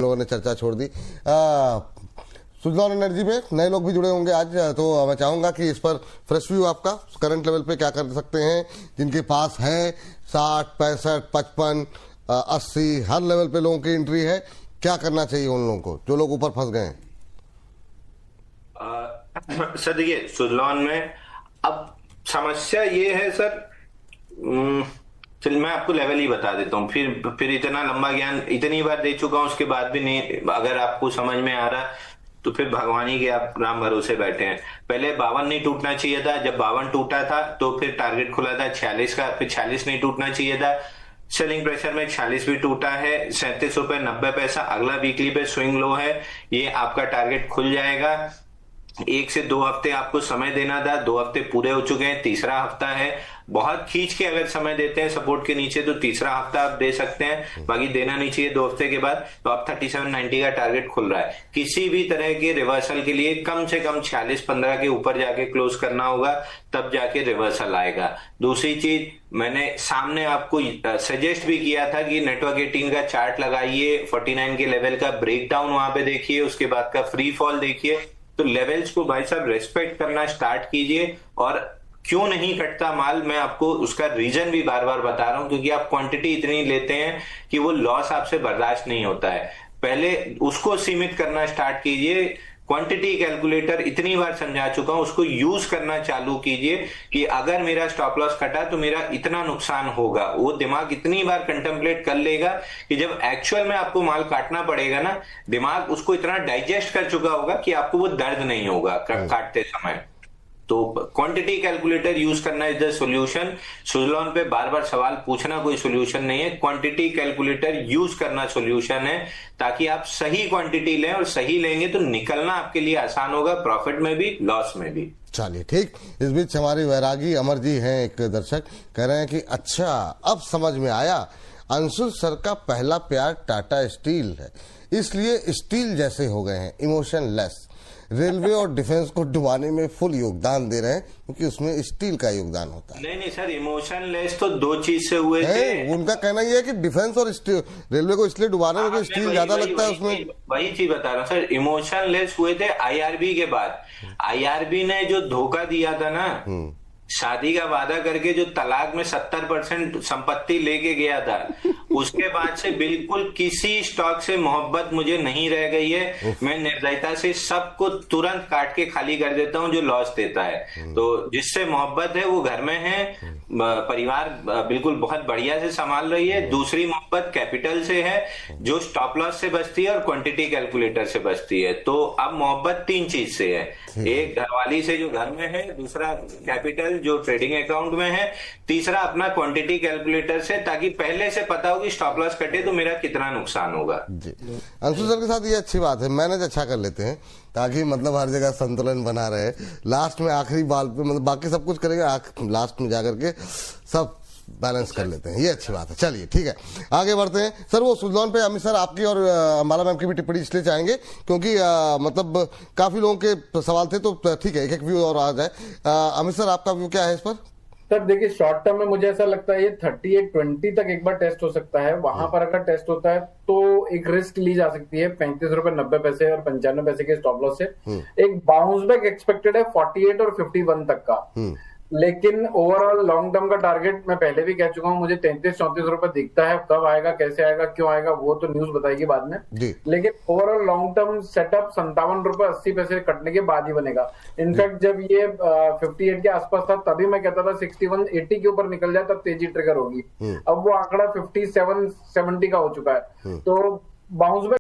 लोगों ने चर्चा छोड़ दी। सुज़लॉन एनर्जी में नए लोग भी जुड़े होंगे आज, तो मैं चाहूंगा कि इस पर फ्रेश व्यू आपका करंट लेवल पे क्या कर सकते हैं, जिनके पास है 60, 65, 55, 80 हर लेवल पे लोगों की एंट्री है, क्या करना चाहिए उन लोगों को जो लोग ऊपर फंस गए हैं? सर देखिए, सुज़लॉन में अब समस्या ये है सर। चलिए मैं आपको लेवल ही बता देता हूँ, फिर इतना लंबा ज्ञान इतनी बार दे चुका हूँ, उसके बाद भी नहीं अगर आपको समझ में आ रहा तो फिर भगवान ही के आप राम भरोसे बैठे हैं। पहले 52 नहीं टूटना चाहिए था, जब 52 टूटा था तो फिर टारगेट खुला था 46 का, फिर 46 नहीं टूटना चाहिए था। सेलिंग प्रेशर में 46 भी टूटा है, 37.90 अगला वीकली पे स्विंग लो है, ये आपका टारगेट खुल जाएगा। 1 से 2 हफ्ते आपको समय देना था, 2 हफ्ते पूरे हो चुके हैं, तीसरा हफ्ता है। बहुत खींच के अगर समय देते हैं सपोर्ट के नीचे तो तीसरा हफ्ता आप दे सकते हैं, बाकी देना नहीं चाहिए 2 हफ्ते के बाद। तो अब 3790 का टारगेट खुल रहा है। किसी भी तरह के रिवर्सल के लिए कम से कम 46.15 के ऊपर जाके क्लोज करना होगा, तब जाके रिवर्सल आएगा। दूसरी चीज मैंने सामने आपको सजेस्ट भी किया था कि नेटवर्क 18 का चार्ट लगाइए, 49 के लेवल का ब्रेकडाउन वहां पे देखिए, उसके बाद का फ्री फॉल देखिए। तो लेवल्स को भाई साहब रेस्पेक्ट करना स्टार्ट कीजिए। और क्यों नहीं कटता माल, मैं आपको उसका रीजन भी बार बार बता रहा हूं, क्योंकि आप क्वांटिटी इतनी लेते हैं कि वो लॉस आपसे बर्दाश्त नहीं होता है। पहले उसको सीमित करना स्टार्ट कीजिए। क्वांटिटी कैलकुलेटर इतनी बार समझा चुका हूं, उसको यूज करना चालू कीजिए कि अगर मेरा स्टॉप लॉस कटा तो मेरा इतना नुकसान होगा। वो दिमाग इतनी बार कंटेम्पलेट कर लेगा कि जब एक्चुअल में आपको माल काटना पड़ेगा ना, दिमाग उसको इतना डाइजेस्ट कर चुका होगा कि आपको वो दर्द नहीं होगा काटते समय। तो क्वांटिटी कैलकुलेटर यूज करना इज द सॉल्यूशन। सुज़लॉन पे बार बार सवाल पूछना कोई सॉल्यूशन नहीं है, क्वांटिटी कैलकुलेटर यूज करना सॉल्यूशन है, ताकि आप सही क्वांटिटी लें, और सही लेंगे तो निकलना आपके लिए आसान होगा, प्रॉफिट में भी लॉस में भी। चलिए ठीक। इस बीच हमारी वैरागी अमर जी हैं, एक दर्शक कह रहे हैं कि अच्छा अब समझ में आया, अंशुल सर का पहला प्यार टाटा स्टील है, इसलिए स्टील जैसे हो गए हैं, इमोशनलेस। रेलवे और डिफेंस को डुबाने में फुल योगदान दे रहे हैं, क्योंकि उसमें स्टील का योगदान होता है। नहीं सर, इमोशनलेस तो 2 चीज से हुए थे। उनका कहना यह है कि डिफेंस और रेलवे को इसलिए डुबाने में स्टील ज्यादा लगता है उसमें। वही चीज बता रहा हूँ सर, इमोशनलेस हुए थे आईआरबी के बाद। आईआरबी ने जो धोखा दिया था ना, शादी का वादा करके जो तलाक में 70% संपत्ति लेके गया था, उसके बाद से बिल्कुल किसी स्टॉक से मोहब्बत मुझे नहीं रह गई है। मैं निर्दयता से सबको तुरंत काट के खाली कर देता हूं जो लॉस देता है। तो जिससे मोहब्बत है वो घर में है, परिवार बिल्कुल बहुत बढ़िया से संभाल रही है। दूसरी मोहब्बत कैपिटल से है, जो स्टॉप लॉस से बचती है और क्वांटिटी कैलकुलेटर से बचती है। तो अब मोहब्बत 3 चीज से है, एक घरवाली से जो घर में है, दूसरा कैपिटल जो ट्रेडिंग अकाउंट में है, तीसरा अपना क्वांटिटी कैलकुलेटर से, ताकि पहले से पता हो कि स्टॉप लॉस कटे तो मेरा कितना नुकसान होगा। जी अंशु सर के साथ ये अच्छी बात है, मैनेज अच्छा कर लेते हैं, ताकि मतलब हर जगह संतुलन बना रहे। लास्ट में आखिरी बाल पे मतलब बाकी सब कुछ करेंगे, लास्ट में जाकर के सब बैलेंस कर लेते हैं, ये अच्छी बात है। चलिए ठीक है, आगे बढ़ते हैं सर। वो सुज़लॉन पे अमित सर आपकी और माला मैम की भी टिप्पणी इसलिए चाहेंगे क्योंकि मतलब काफी लोगों के सवाल थे, तो ठीक है एक व्यू और आ जाए। अमित सर आपका व्यू क्या है इस पर? सर देखिए, शॉर्ट टर्म में मुझे ऐसा लगता है ये 3820 तक एक बार टेस्ट हो सकता है। वहां पर अगर टेस्ट होता है तो एक रिस्क ली जा सकती है 35.90 और 95 के स्टॉप लॉस से। एक बाउंस बैक एक्सपेक्टेड है 48 और 51 तक का। लेकिन ओवरऑल लॉन्ग टर्म का टारगेट मैं पहले भी कह चुका हूं, मुझे 33-34 रुपए दिखता है। कब आएगा, कैसे आएगा, क्यों आएगा, वो तो न्यूज बताएगी बाद में। लेकिन ओवरऑल लॉन्ग टर्म सेटअप 57 रुपए 80 पैसे कटने के बाद ही बनेगा। इनफैक्ट जब ये 58 के आसपास था तभी मैं कहता था 61-80 के ऊपर निकल जाए तब तेजी ट्रिगर होगी। अब वो आंकड़ा 57-70 का हो चुका है। तो बाउंस बैक